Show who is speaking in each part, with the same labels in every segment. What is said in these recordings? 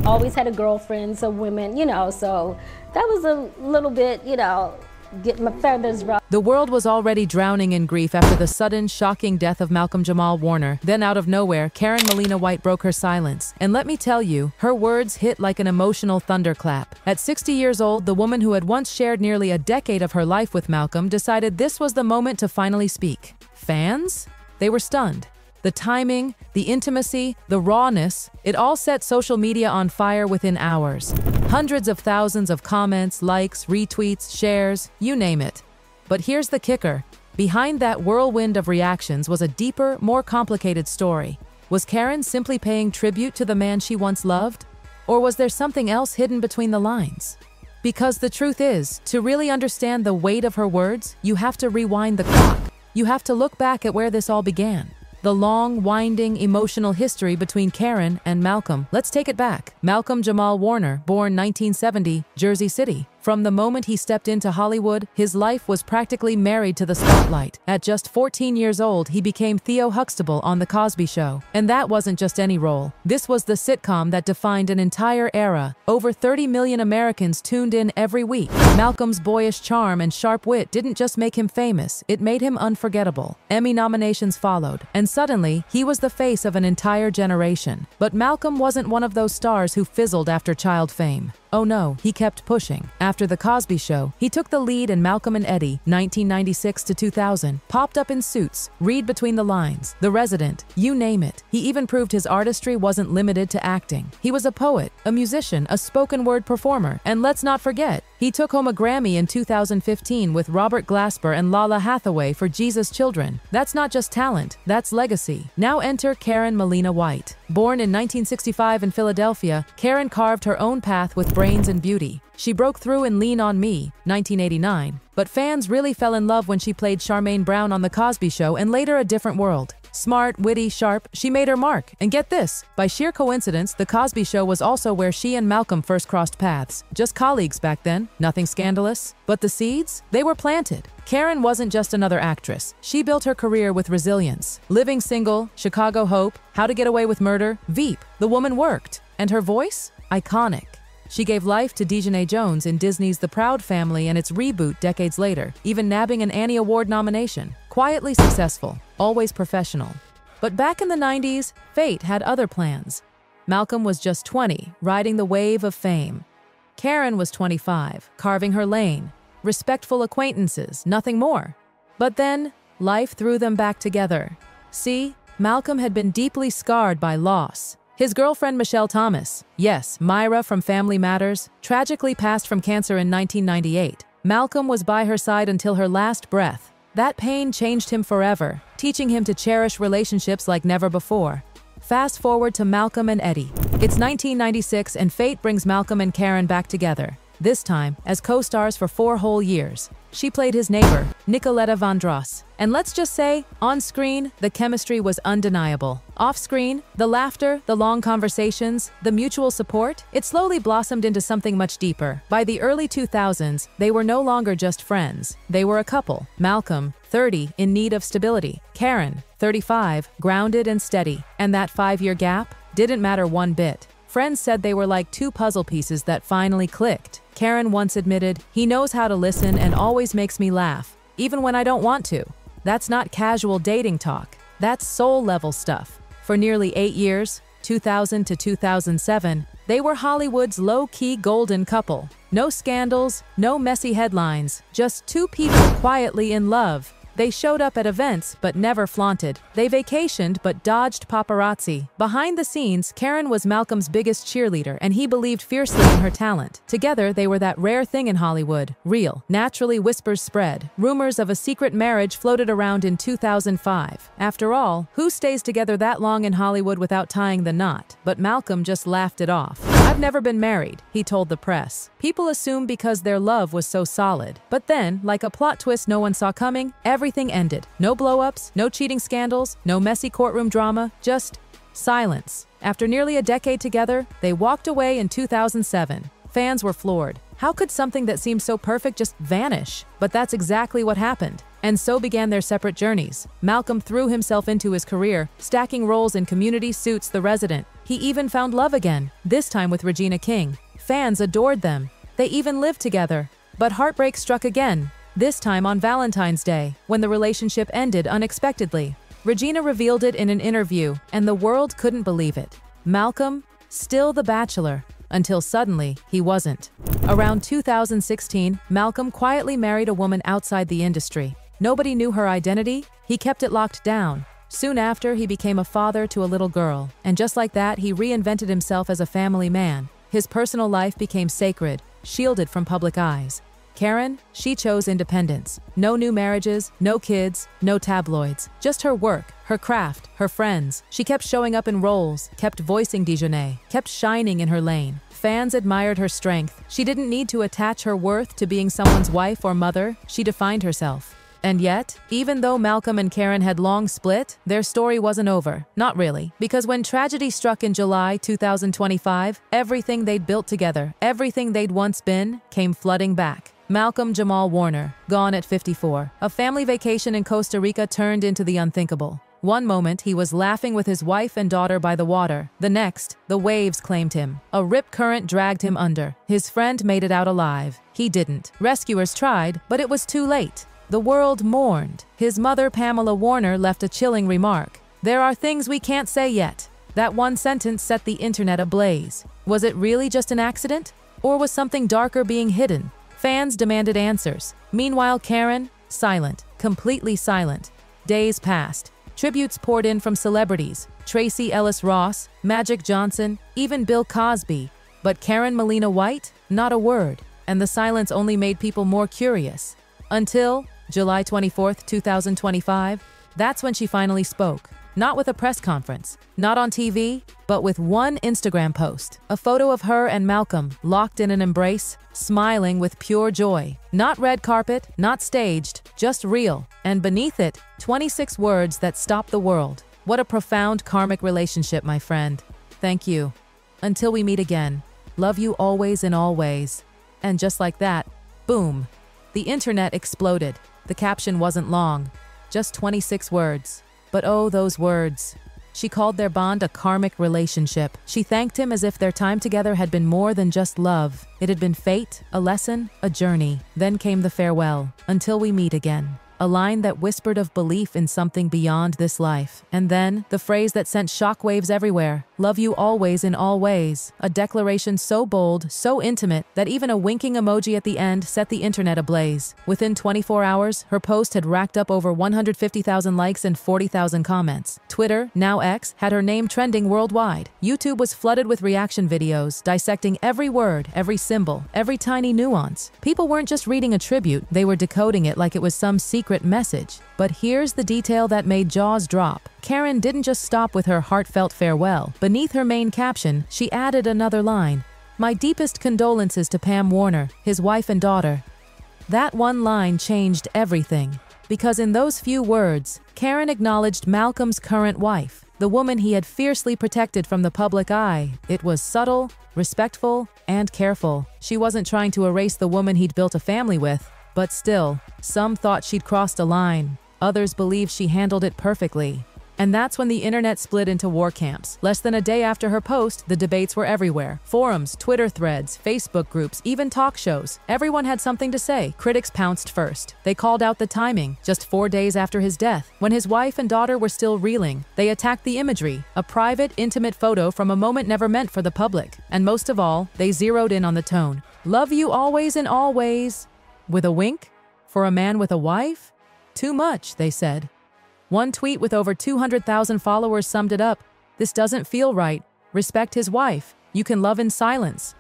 Speaker 1: Always had a girlfriend, so women, so that was a little bit, get my feathers ruffled.
Speaker 2: The world was already drowning in grief after the sudden, shocking death of Malcolm-Jamal Warner. Then out of nowhere, Karen Malina White broke her silence. And let me tell you, her words hit like an emotional thunderclap. At 60 years old, the woman who had once shared nearly a decade of her life with Malcolm decided this was the moment to finally speak. Fans? They were stunned. The timing, the intimacy, the rawness, it all set social media on fire within hours. Hundreds of thousands of comments, likes, retweets, shares, you name it. But here's the kicker. Behind that whirlwind of reactions was a deeper, more complicated story. Was Karen simply paying tribute to the man she once loved? Or was there something else hidden between the lines? Because the truth is, to really understand the weight of her words, you have to rewind the clock. You have to look back at where this all began. The long, winding, emotional history between Karen and Malcolm. Let's take it back. Malcolm-Jamal Warner, born 1970, Jersey City. From the moment he stepped into Hollywood, his life was practically married to the spotlight. At just 14 years old, he became Theo Huxtable on The Cosby Show. And that wasn't just any role. This was the sitcom that defined an entire era. Over 30 million Americans tuned in every week. Malcolm's boyish charm and sharp wit didn't just make him famous, it made him unforgettable. Emmy nominations followed, and suddenly, he was the face of an entire generation. But Malcolm wasn't one of those stars who fizzled after child fame. Oh no, he kept pushing. After The Cosby Show, he took the lead in Malcolm and Eddie, 1996 to 2000, popped up in Suits, Read Between the Lines, The Resident, you name it. He even proved his artistry wasn't limited to acting. He was a poet, a musician, a spoken word performer, and let's not forget, he took home a Grammy in 2015 with Robert Glasper and Lala Hathaway for Jesus Children. That's not just talent, that's legacy. Now enter Karen Malina White. Born in 1965 in Philadelphia, Karen carved her own path with brains and beauty. She broke through in Lean on Me, 1989, but fans really fell in love when she played Charmaine Brown on The Cosby Show and later A Different World. Smart, witty, sharp, she made her mark. And get this, by sheer coincidence, The Cosby Show was also where she and Malcolm first crossed paths. Just colleagues back then, nothing scandalous. But the seeds? They were planted. Karen wasn't just another actress. She built her career with resilience. Living Single, Chicago Hope, How to Get Away with Murder, Veep. The woman worked. And her voice? Iconic. She gave life to Dejanay Jones in Disney's The Proud Family and its reboot decades later, even nabbing an Annie Award nomination. Quietly successful, always professional. But back in the 90s, fate had other plans. Malcolm was just 20, riding the wave of fame. Karen was 25, carving her lane. Respectful acquaintances, nothing more. But then, life threw them back together. See, Malcolm had been deeply scarred by loss. His girlfriend Michelle Thomas, yes, Myra from Family Matters, tragically passed from cancer in 1998. Malcolm was by her side until her last breath. That pain changed him forever, teaching him to cherish relationships like never before. Fast forward to Malcolm and Eddie. It's 1996 and fate brings Malcolm and Karen back together. This time, as co-stars for 4 whole years. She played his neighbor, Nicoletta Vandross. And let's just say, on screen, the chemistry was undeniable. Off screen, the laughter, the long conversations, the mutual support, it slowly blossomed into something much deeper. By the early 2000s, they were no longer just friends. They were a couple. Malcolm, 30, in need of stability. Karen, 35, grounded and steady. And that 5-year gap didn't matter one bit. Friends said they were like 2 puzzle pieces that finally clicked. Karen once admitted, "He knows how to listen and always makes me laugh, even when I don't want to." That's not casual dating talk. That's soul-level stuff. For nearly 8 years, 2000 to 2007, they were Hollywood's low-key golden couple. No scandals, no messy headlines, just 2 people quietly in love. They showed up at events, but never flaunted. They vacationed, but dodged paparazzi. Behind the scenes, Karen was Malcolm's biggest cheerleader, and he believed fiercely in her talent. Together, they were that rare thing in Hollywood. Real. Naturally, whispers spread. Rumors of a secret marriage floated around in 2005. After all, who stays together that long in Hollywood without tying the knot? But Malcolm just laughed it off. "I've never been married," he told the press. People assumed because their love was so solid. But then, like a plot twist no one saw coming, everything ended. No blow-ups, no cheating scandals, no messy courtroom drama, just silence. After nearly a decade together, they walked away in 2007. Fans were floored. How could something that seemed so perfect just vanish? But that's exactly what happened. And so began their separate journeys. Malcolm threw himself into his career, stacking roles in Community Suits The Resident. He even found love again, this time with Regina King. Fans adored them. They even lived together. But heartbreak struck again, this time on Valentine's Day, when the relationship ended unexpectedly. Regina revealed it in an interview, and the world couldn't believe it. Malcolm, still the bachelor, until suddenly he wasn't. Around 2016, Malcolm quietly married a woman outside the industry. Nobody knew her identity. He kept it locked down. Soon after, he became a father to a little girl, and just like that, he reinvented himself as a family man. His personal life became sacred, shielded from public eyes. Karen, she chose independence. No new marriages, no kids, no tabloids. Just her work, her craft, her friends. She kept showing up in roles, kept voicing Dijonais, kept shining in her lane. Fans admired her strength. She didn't need to attach her worth to being someone's wife or mother. She defined herself. And yet, even though Malcolm and Karen had long split, their story wasn't over. Not really. Because when tragedy struck in July 2025, everything they'd built together, everything they'd once been, came flooding back. Malcolm-Jamal Warner, gone at 54. A family vacation in Costa Rica turned into the unthinkable. One moment, he was laughing with his wife and daughter by the water. The next, the waves claimed him. A rip current dragged him under. His friend made it out alive. He didn't. Rescuers tried, but it was too late. The world mourned. His mother, Pamela Warner, left a chilling remark. "There are things we can't say yet." That one sentence set the internet ablaze. Was it really just an accident? Or was something darker being hidden? Fans demanded answers. Meanwhile, Karen, silent, completely silent. Days passed. Tributes poured in from celebrities. Tracy Ellis Ross, Magic Johnson, even Bill Cosby. But Karen Malina White? Not a word. And the silence only made people more curious. Until July 24th, 2025, that's when she finally spoke. Not with a press conference, not on TV, but with one Instagram post. A photo of her and Malcolm, locked in an embrace, smiling with pure joy. Not red carpet, not staged, just real. And beneath it, 26 words that stopped the world. What a profound karmic relationship, my friend. Thank you. Until we meet again. Love you always in all ways. And just like that, boom. The internet exploded. The caption wasn't long, just 26 words. But oh, those words. She called their bond a karmic relationship. She thanked him as if their time together had been more than just love. It had been fate, a lesson, a journey. Then came the farewell. Until we meet again. A line that whispered of belief in something beyond this life. And then, the phrase that sent shockwaves everywhere. Love you always in all ways. A declaration so bold, so intimate, that even a winking emoji at the end set the internet ablaze. Within 24 hours, her post had racked up over 150,000 likes and 40,000 comments. Twitter, now X, had her name trending worldwide. YouTube was flooded with reaction videos, dissecting every word, every symbol, every tiny nuance. People weren't just reading a tribute, they were decoding it like it was some secret message. But here's the detail that made jaws drop. Karen didn't just stop with her heartfelt farewell. Beneath her main caption, she added another line. "My deepest condolences to Pam Warner, his wife and daughter." That one line changed everything. Because in those few words, Karen acknowledged Malcolm's current wife, the woman he had fiercely protected from the public eye. It was subtle, respectful, and careful. She wasn't trying to erase the woman he'd built a family with. But still, some thought she'd crossed a line. Others believed she handled it perfectly. And that's when the internet split into war camps. Less than a day after her post, the debates were everywhere. Forums, Twitter threads, Facebook groups, even talk shows. Everyone had something to say. Critics pounced first. They called out the timing, just 4 days after his death. When his wife and daughter were still reeling, they attacked the imagery, a private, intimate photo from a moment never meant for the public. And most of all, they zeroed in on the tone. "Love you always in all ways." With a wink? For a man with a wife? Too much, they said. One tweet with over 200,000 followers summed it up. "This doesn't feel right. Respect his wife. You can love in silence."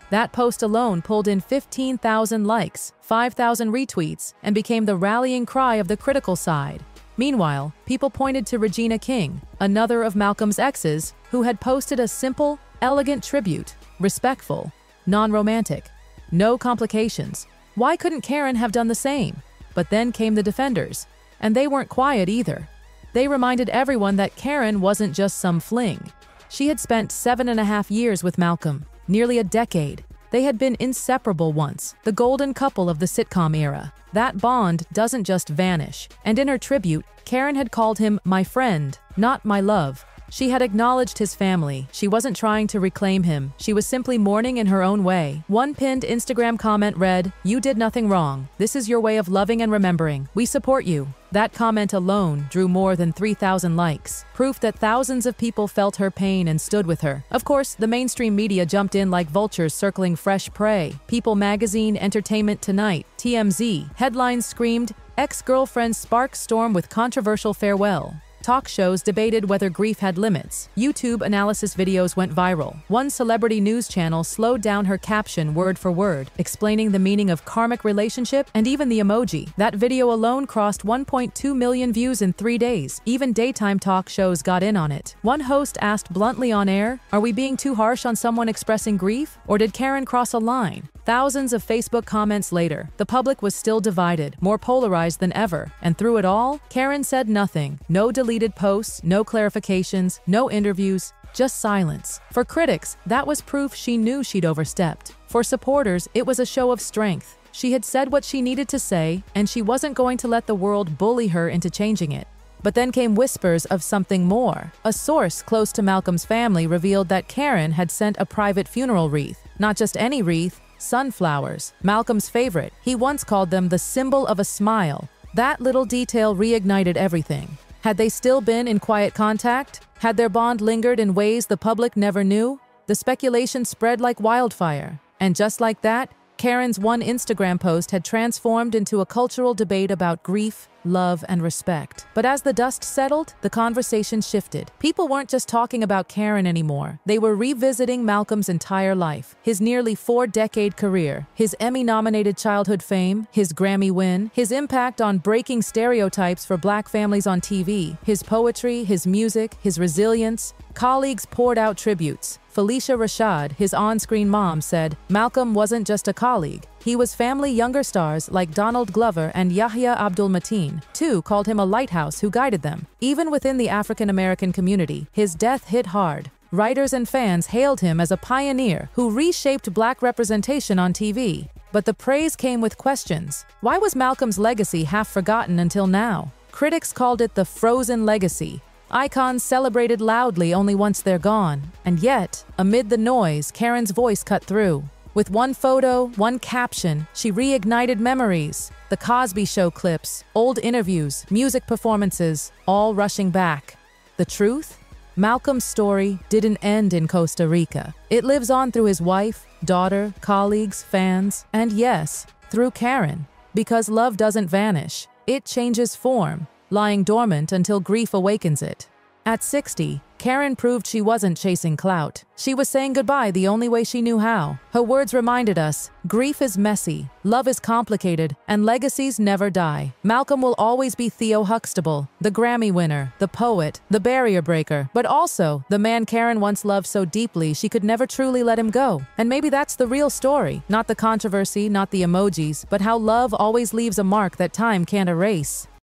Speaker 2: That post alone pulled in 15,000 likes, 5,000 retweets, and became the rallying cry of the critical side. Meanwhile, people pointed to Regina King, another of Malcolm's exes, who had posted a simple, elegant tribute, respectful, non-romantic, no complications. Why couldn't Karen have done the same? But then came the defenders. And they weren't quiet either. They reminded everyone that Karen wasn't just some fling. She had spent 7.5 years with Malcolm, nearly a decade. They had been inseparable once, the golden couple of the sitcom era. That bond doesn't just vanish, and in her tribute, Karen had called him my friend, not my love. She had acknowledged his family. She wasn't trying to reclaim him. She was simply mourning in her own way. One pinned Instagram comment read, "You did nothing wrong. This is your way of loving and remembering. We support you." That comment alone drew more than 3,000 likes, proof that thousands of people felt her pain and stood with her. Of course, the mainstream media jumped in like vultures circling fresh prey. People Magazine, Entertainment Tonight, TMZ. Headlines screamed, "Ex-girlfriend sparks storm with controversial farewell." Talk shows debated whether grief had limits. YouTube analysis videos went viral. One celebrity news channel slowed down her caption word for word, explaining the meaning of karmic relationship and even the emoji. That video alone crossed 1.2 million views in 3 days. Even daytime talk shows got in on it. One host asked bluntly on air, "Are we being too harsh on someone expressing grief? Or did Karen cross a line?" Thousands of Facebook comments later, the public was still divided, more polarized than ever. And through it all, Karen said nothing. No deleted posts, no clarifications, no interviews, just silence. For critics, that was proof she knew she'd overstepped. For supporters, it was a show of strength. She had said what she needed to say, and she wasn't going to let the world bully her into changing it. But then came whispers of something more. A source close to Malcolm's family revealed that Karen had sent a private funeral wreath. Not just any wreath, sunflowers, Malcolm's favorite. He once called them the symbol of a smile. That little detail reignited everything. Had they still been in quiet contact? Had their bond lingered in ways the public never knew? The speculation spread like wildfire. And just like that, Karen's one Instagram post had transformed into a cultural debate about grief, love, and respect. But as the dust settled, the conversation shifted. People weren't just talking about Karen anymore. They were revisiting Malcolm's entire life, his nearly 4-decade career, his Emmy-nominated childhood fame, his Grammy win, his impact on breaking stereotypes for Black families on TV, his poetry, his music, his resilience. Colleagues poured out tributes. Felicia Rashad, his on-screen mom, said, "Malcolm wasn't just a colleague. He was family younger stars like Donald Glover and Yahya Abdul-Mateen, too, called him a lighthouse who guided them." Even within the African-American community, his death hit hard. Writers and fans hailed him as a pioneer who reshaped Black representation on TV. But the praise came with questions. Why was Malcolm's legacy half forgotten until now? Critics called it the frozen legacy. Icons celebrated loudly only once they're gone. And yet, amid the noise, Karen's voice cut through. With one photo, one caption, she reignited memories. The Cosby Show clips, old interviews, music performances, all rushing back. The truth? Malcolm's story didn't end in Costa Rica. It lives on through his wife, daughter, colleagues, fans, and yes, through Karen. Because love doesn't vanish. It changes form, lying dormant until grief awakens it. At 60, Karen proved she wasn't chasing clout. She was saying goodbye the only way she knew how. Her words reminded us, grief is messy, love is complicated, and legacies never die. Malcolm will always be Theo Huxtable, the Grammy winner, the poet, the barrier breaker, but also the man Karen once loved so deeply she could never truly let him go. And maybe that's the real story. Not the controversy, not the emojis, but how love always leaves a mark that time can't erase.